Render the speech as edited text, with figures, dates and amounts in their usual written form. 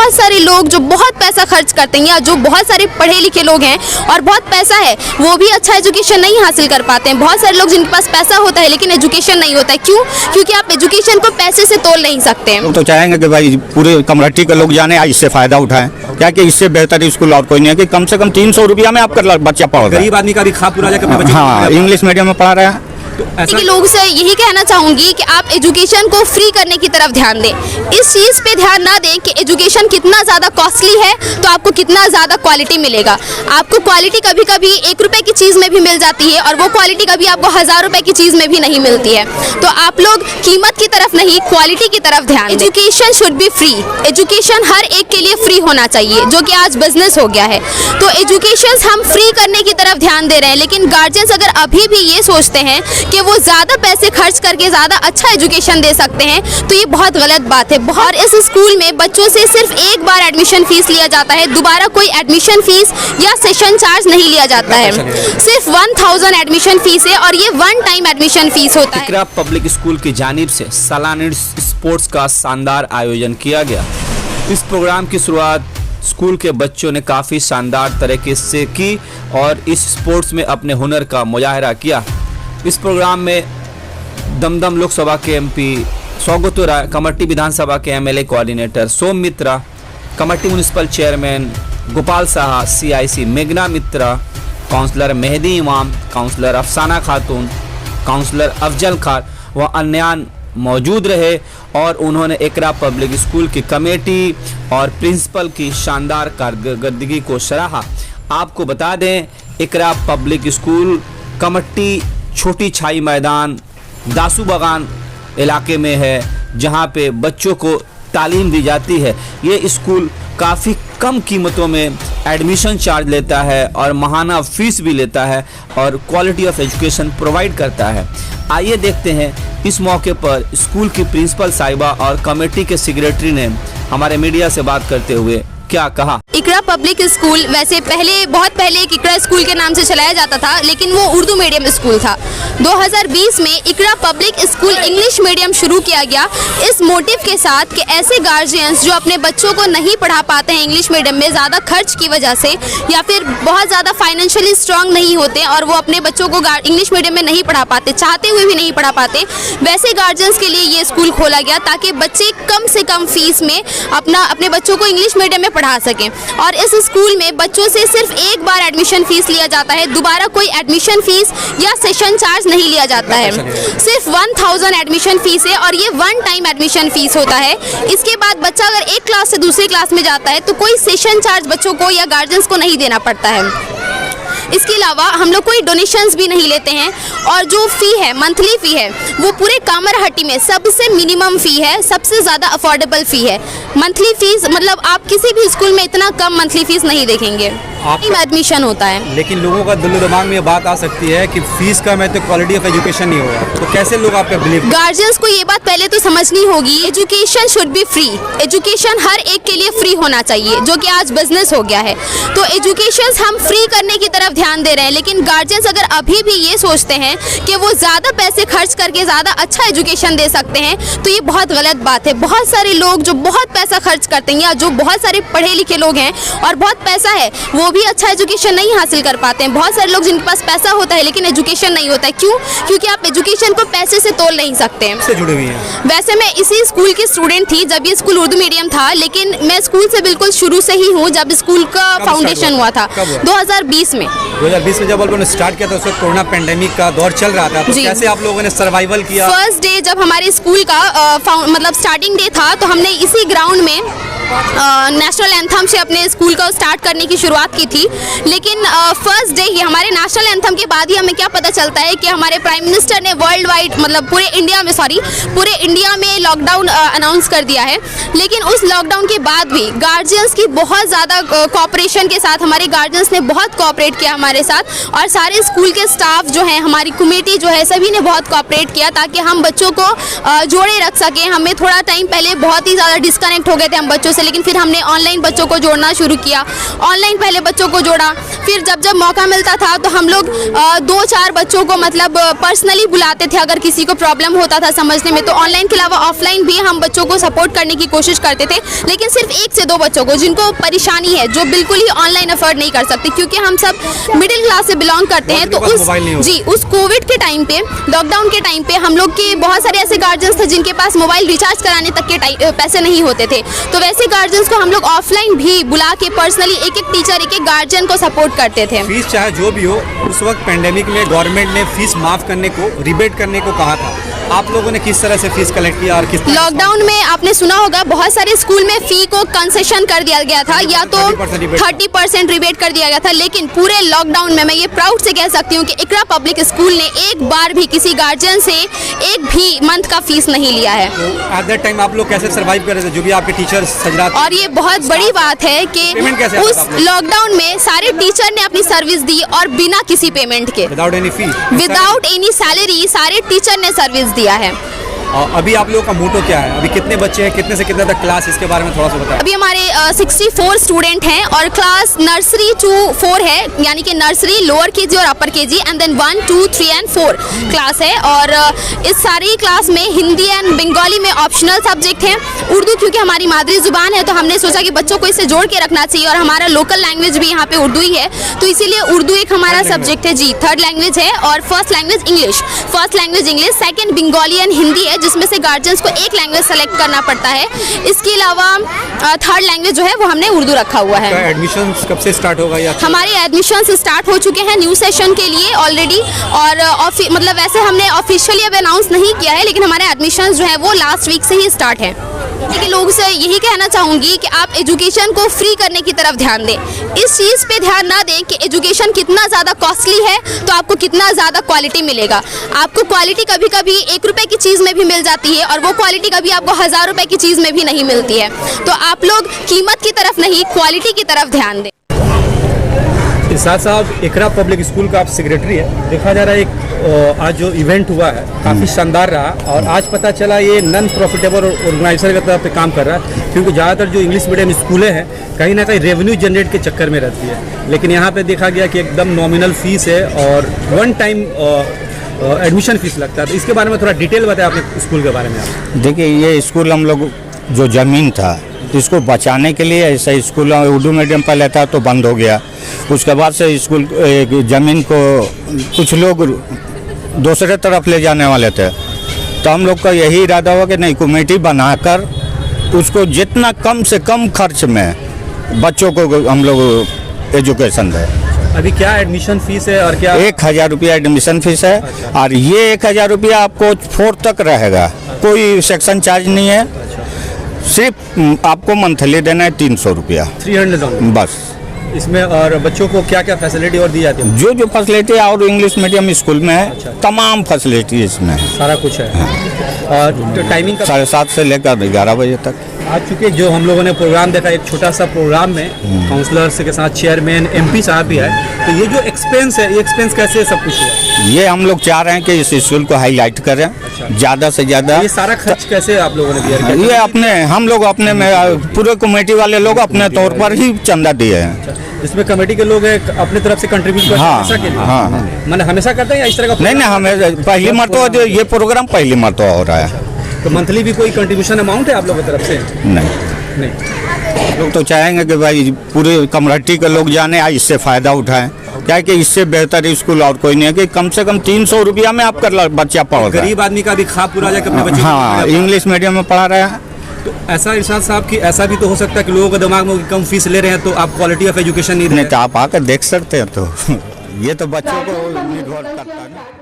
बहुत सारे लोग जो बहुत पैसा खर्च करते हैं या जो बहुत सारे पढ़े लिखे लोग हैं और बहुत पैसा है वो भी अच्छा एजुकेशन नहीं हासिल कर पाते हैं। बहुत सारे लोग जिनके पास पैसा होता है लेकिन एजुकेशन नहीं होता है। क्यों? क्योंकि आप एजुकेशन को पैसे से तोल नहीं सकते हैं। लोग तो चाहेंगे कि भाई पूरे कमरट्टी के लोग जाने, इससे फायदा उठाएं, क्या कि इससे बेहतर स्कूल और कोई नहीं है कि कम से कम 300 रुपया में आपका बच्चा पढ़ रहा है। गरीब आदमी का भी खा पूरा जाकर हाँ, इंग्लिश मीडियम में पढ़ा रहा है। तो ऐसा लोग से यही कहना चाहूंगी कि आप एजुकेशन को फ्री करने की तरफ ध्यान दें। इस चीज़ पे ध्यान ना दें कि एजुकेशन कितना ज़्यादा कॉस्टली है तो आपको कितना ज़्यादा क्वालिटी मिलेगा। आपको क्वालिटी कभी कभी 1 रुपए की चीज़ में भी मिल जाती है और वो क्वालिटी कभी आपको 1000 रुपए की चीज़ में भी नहीं मिलती है। तो आप लोग कीमत की तरफ नहीं, क्वालिटी की तरफ ध्यान। Education should be free. Education हर एक के लिए फ्री होना चाहिए, जो कि आज बिजनेस हो गया है। तो एजुकेशन हम फ्री करने की तरफ ध्यान दे रहे हैं, लेकिन गार्जियंस अगर अभी भी ये सोचते हैं कि वो ज़्यादा पैसे खर्च करके ज़्यादा अच्छा एजुकेशन दे सकते हैं तो ये बहुत गलत बात है। और इस स्कूल में बच्चों से सिर्फ एक बार एडमिशन फीस लिया जाता है, दोबारा कोई एडमिशन फीस या सेशन चार्ज नहीं लिया जाता है। सिर्फ 1000 एडमिशन फीस है और ये 1 टाइम एडमिशन फीस होता है। इकरा पब्लिक स्कूल की जानिब से सालाना स्पोर्ट्स का शानदार आयोजन किया गया। इस प्रोग्राम की शुरुआत स्कूल के बच्चों ने काफ़ी शानदार तरीके से की और इस स्पोर्ट्स में अपने हुनर का मुजाहरा किया। इस प्रोग्राम में दमदम लोकसभा के एमपी सौगतो राय, कमट्टी विधानसभा के MLA coordinator Som Mitra, Kamarhati municipal chairman Gopal Saha, CIC मेघना मित्रा, काउंसलर मेहदी इमाम, काउंसलर अफसाना खातून, काउंसलर अफजल खान व अन्य मौजूद रहे और उन्होंने इकरा पब्लिक स्कूल की कमेटी और प्रिंसिपल की शानदार कारकर्दगी को सराहा। आपको बता दें, इकरा पब्लिक स्कूल कमट्टी छोटी छाई मैदान दासू बागान इलाके में है, जहां पे बच्चों को तालीम दी जाती है। ये स्कूल काफ़ी कम कीमतों में एडमिशन चार्ज लेता है और माहाना फीस भी लेता है और क्वालिटी ऑफ एजुकेशन प्रोवाइड करता है। आइए देखते हैं इस मौके पर स्कूल की प्रिंसिपल साहिबा और कमेटी के सेक्रेटरी ने हमारे मीडिया से बात करते हुए क्या कहा। इकरा पब्लिक स्कूल वैसे बहुत पहले एक इकरा स्कूल के नाम से चलाया जाता था, लेकिन वो उर्दू मीडियम स्कूल था। 2020 में इकरा पब्लिक स्कूल इंग्लिश मीडियम शुरू किया गया, इस मोटिव के साथ कि ऐसे गार्जियंस जो अपने बच्चों को नहीं पढ़ा पाते हैं इंग्लिश मीडियम में ज़्यादा खर्च की वजह से, या फिर बहुत ज़्यादा फाइनेंशियली स्ट्रांग नहीं होते और वो अपने बच्चों को इंग्लिश मीडियम में नहीं पढ़ा पाते, चाहते हुए भी नहीं पढ़ा पाते, वैसे गार्जियंस के लिए ये स्कूल खोला गया ताकि बच्चे कम से कम फीस में अपने बच्चों को इंग्लिश मीडियम में पढ़ा सकें। और इस स्कूल में बच्चों से सिर्फ एक बार एडमिशन फीस लिया जाता है, दोबारा कोई एडमिशन फीस या सेशन चार्ज नहीं लिया जाता है। सिर्फ 1000 एडमिशन फीस है और ये 1 टाइम एडमिशन फीस होता है। इसके बाद बच्चा अगर एक क्लास से दूसरी क्लास में जाता है तो कोई सेशन चार्ज बच्चों को या गार्जियंस को नहीं देना पड़ता है। इसके अलावा हम लोग कोई डोनेशंस भी नहीं लेते हैं और जो फ़ी है, मंथली फ़ी है, वो पूरे कामरहट्टी में सबसे मिनिमम फ़ी है, सबसे ज़्यादा अफोर्डेबल फ़ी है। मंथली फ़ीस मतलब आप किसी भी स्कूल में इतना कम मंथली फ़ीस नहीं देखेंगे। एडमिशन होता है। लेकिन लोगों का दिल दिमाग में ये बात आ सकती है कि फीस कम है तो क्वालिटी ऑफ एजुकेशन नहीं होगा, तो कैसे लोग आप पे बिलीव? गार्जियंस को ये बात पहले तो समझनी होगी, education should be free. Education हर एक के लिए फ्री होना चाहिए, जो कि आज बिजनेस हो गया है। तो एजुकेशन हम फ्री करने की तरफ ध्यान दे रहे हैं, लेकिन गार्जियंस अगर अभी भी ये सोचते हैं कि वो ज़्यादा पैसे खर्च करके ज़्यादा अच्छा एजुकेशन दे सकते हैं तो ये बहुत गलत बात है। बहुत सारे लोग जो बहुत पैसा खर्च करते हैं या जो बहुत सारे पढ़े लिखे लोग हैं और बहुत पैसा है वो भी अच्छा एजुकेशन नहीं हासिल कर पाते हैं। बहुत सारे लोग जिनके पास पैसा होता है लेकिन एजुकेशन नहीं होता है। क्यों? क्योंकि आप एजुकेशन को पैसे से तोल नहीं सकते हैं। से जुड़े हुए हैं। वैसे मैं इसी स्कूल की स्टूडेंट थी जब ये स्कूल उर्दू मीडियम था, लेकिन मैं स्कूल से बिल्कुल शुरू से ही हूँ जब स्कूल का फाउंडेशन हुआ था 2020 में। 2020 में जब आप लोगों ने स्टार्ट किया था, उस वक्त कोरोना पेंडेमिक का दौर चल रहा था, तो कैसे आप लोगों ने सर्वाइवल किया? फर्स्ट डे जब हमारे स्कूल का मतलब स्टार्टिंग डे था तो हमने इसी ग्राउंड में नेशनल एंथम से अपने स्कूल को स्टार्ट करने की शुरुआत की थी। लेकिन फर्स्ट डे ही हमारे नेशनल एंथम के बाद ही हमें क्या पता चलता है कि हमारे प्राइम मिनिस्टर ने वर्ल्ड वाइड मतलब पूरे इंडिया में लॉकडाउन अनाउंस कर दिया है। लेकिन उस लॉकडाउन के बाद भी गार्जियंस की बहुत ज़्यादा कोऑपरेशन के साथ हमारे गार्जियंस ने बहुत कोऑपरेट किया हमारे साथ और सारे स्कूल के स्टाफ जो हैं, हमारी कमेटी जो है, सभी ने बहुत कोऑपरेट किया ताकि हम बच्चों को जोड़े रख सकें। हमें थोड़ा टाइम पहले बहुत ही ज़्यादा डिस्कनेक्ट हो गए थे हम बच्चों से, लेकिन फिर हमने ऑनलाइन बच्चों को जोड़ना शुरू किया। ऑनलाइन पहले बच्चों को जोड़ा, फिर जब जब मौका मिलता था तो हम लोग 2-4 बच्चों को मतलब पर्सनली बुलाते थे अगर किसी को प्रॉब्लम होता था समझने में। तो ऑनलाइन के अलावा ऑफलाइन भी हम बच्चों को सपोर्ट करने की कोशिश करते थे, लेकिन सिर्फ 1 से 2 बच्चों को जिनको परेशानी है, जो बिल्कुल ही ऑनलाइन अफोर्ड नहीं कर सकते, क्योंकि हम सब मिडिल क्लास से बिलोंग करते हैं। तो उस कोविड के टाइम पे, लॉकडाउन के टाइम पे हम लोग के बहुत सारे ऐसे गार्जियंस थे जिनके पास मोबाइल रिचार्ज कराने तक के पैसे नहीं होते थे। तो वैसे गार्जियंस को हम लोग ऑफलाइन भी बुला के पर्सनली एक टीचर, एक गार्जियन को सपोर्ट करते थे। फीस चाहे जो भी हो, उस वक्त पेंडेमिक में गवर्नमेंट ने फीस माफ करने को, रिबेट करने को कहा था। आप लोगों ने किस तरह से फीस कलेक्ट किया और किस तरह? लॉकडाउन में आपने सुना होगा बहुत सारे स्कूल में फी को कंसेशन कर दिया गया था, या तो 30% रिबेट कर दिया गया था। लेकिन पूरे लॉकडाउन में मैं ये प्राउड से कह सकती हूँ कि इकरा पब्लिक स्कूल ने एक बार भी किसी गार्जियन से एक भी मंथ का फीस नहीं लिया है। एट दैट टाइम आप लोग कैसे सर्वाइव कर रहे थे, जो भी आपके टीचर सजरा? और ये बहुत बड़ी बात है कि उस लॉकडाउन में सारे टीचर ने अपनी सर्विस दी और बिना किसी पेमेंट के, विदाउट एनी फी, विदाउट एनी सैलरी, सारे टीचर ने सर्विस दिया है। अभी आप लोगों का मोटो क्या है? अभी कितने बच्चे हैं, कितने से कितने तक क्लास, इसके बारे में थोड़ा सा बताएं। अभी हमारे 64 स्टूडेंट हैं और क्लास नर्सरी टू 4 है, यानी कि नर्सरी, लोअर केजी और upper KG, and then 1, 2, 3 and 4 class है। और इस सारी क्लास में हिंदी एंड बंगाली में ऑप्शनल सब्जेक्ट हैं। उर्दू क्योंकि हमारी मादरी जुबान है तो हमने सोचा कि बच्चों को इससे जोड़ के रखना चाहिए, और हमारा लोकल लैंग्वेज भी यहाँ पे उर्दू ही है, तो इसीलिए उर्दू एक हमारा सब्जेक्ट है जी, 3rd लैंग्वेज है। और first language English, second Bengali and Hindi है, जिसमें से गार्जियंस को एक लैंग्वेज सेलेक्ट करना पड़ता है। इसके अलावा 3rd लैंग्वेज जो है वो हमने उर्दू रखा हुआ है। एडमिशन कब से स्टार्ट होगा? या हमारे एडमिशन स्टार्ट हो चुके हैं न्यू सेशन के लिए ऑलरेडी, और मतलब वैसे हमने ऑफिशियली अब अनाउंस नहीं किया है, लेकिन हमारे एडमिशन जो है वो लास्ट वीक से ही स्टार्ट है। लेकिन लोगों से यही कहना चाहूँगी कि आप एजुकेशन को फ्री करने की तरफ ध्यान दें। इस चीज़ पे ध्यान ना दें कि एजुकेशन कितना ज़्यादा कॉस्टली है तो आपको कितना ज़्यादा क्वालिटी मिलेगा। आपको क्वालिटी कभी कभी 1 रुपये की चीज़ में भी मिल जाती है, और वो क्वालिटी कभी आपको 1000 रुपये की चीज़ में भी नहीं मिलती है। तो आप लोग कीमत की तरफ नहीं, क्वालिटी की तरफ ध्यान दें। इरशाद साहब, इकरा पब्लिक स्कूल का आप सेक्रेटरी है। देखा जा रहा है एक आज जो इवेंट हुआ है काफ़ी शानदार रहा, और आज पता चला ये नॉन प्रॉफिटेबल ऑर्गेनाइजर के तरफ पे काम कर रहा है, क्योंकि ज़्यादातर जो इंग्लिश मीडियम स्कूलें हैं कहीं ना कहीं रेवेन्यू जनरेट के चक्कर में रहती है। लेकिन यहाँ पे देखा गया कि एकदम नॉमिनल फीस है और 1 टाइम एडमिशन फीस लगता है। तो इसके बारे में थोड़ा डिटेल बताएं अपने स्कूल के बारे में आप। देखिए, ये स्कूल हम लोग जो ज़मीन था इसको बचाने के लिए, ऐसा स्कूल उर्दू मीडियम पहले था तो बंद हो गया। उसके बाद से स्कूल ज़मीन को कुछ लोग दूसरे तरफ ले जाने वाले थे, तो हम लोग का यही इरादा हुआ कि नहीं, कमेटी बनाकर उसको जितना कम से कम खर्च में बच्चों को हम लोग एजुकेशन दें। अभी क्या एडमिशन फीस है और क्या? 1000 रुपया एडमिशन फीस है। अच्छा। और ये 1000 रुपया आपको 4 तक रहेगा, कोई सेक्शन चार्ज नहीं है। सिर्फ आपको मंथली देना है 300 रुपया, 300 बस। इसमें और बच्चों को क्या क्या फैसिलिटी और दी जाती है? जो फैसिलिटी और इंग्लिश मीडियम स्कूल में है। अच्छा। तमाम फैसिलिटी इसमें सारा कुछ है। हाँ। और टाइमिंग 7:30 से लेकर 11 बजे तक। आज चूँकि जो हम लोगों ने प्रोग्राम देखा, एक छोटा सा प्रोग्राम में काउंसलर्स के साथ चेयरमैन MP साहब भी है, तो ये जो एक्सपेंस है, ये एक्सपेंस कैसे सब कुछ है? ये हम लोग चाह रहे हैं कि इस स्कूल को हाईलाइट करें। अच्छा। ज़्यादा से ज़्यादा। ये सारा खर्च कैसे आप लोगों ने दिया? ये अपने हम लोग अपने में पूरे कमेटी वाले लोग अपने तौर पर ही चंदा दिए हैं। इसमें कमेटी के लोग अपनी तरफ से कंट्रीब्यूट करते हैं हमेशा के लिए? हाँ। मैंने हमेशा करते हैं या इस तरह का? नहीं, हमें पहली मरतबा ये प्रोग्राम पहली मरतबा हो रहा है। तो मंथली भी कोई कंट्रीब्यूशन अमाउंट है आप लोगों की तरफ से? नहीं। लोग तो चाहेंगे कि भाई पूरे कम्युनिटी के लोग जाने, इससे फ़ायदा उठाएं, क्या कि इससे बेहतर स्कूल और कोई नहीं है कि कम से कम 300 रुपया में आपका बच्चा पढ़ रहा है। गरीब आदमी का भी खा पूरा जाके अपने बच्चे। हाँ, इंग्लिश मीडियम में पढ़ा रहा है। तो ऐसा इरशाद साहब कि ऐसा भी तो हो सकता है कि लोगों के दिमाग में कम फीस ले रहे हैं तो आप क्वालिटी ऑफ एजुकेशन नहीं दे रहे हैं। तो आप आकर देख सकते हैं। तो ये तो बच्चों को निर्भर करता है।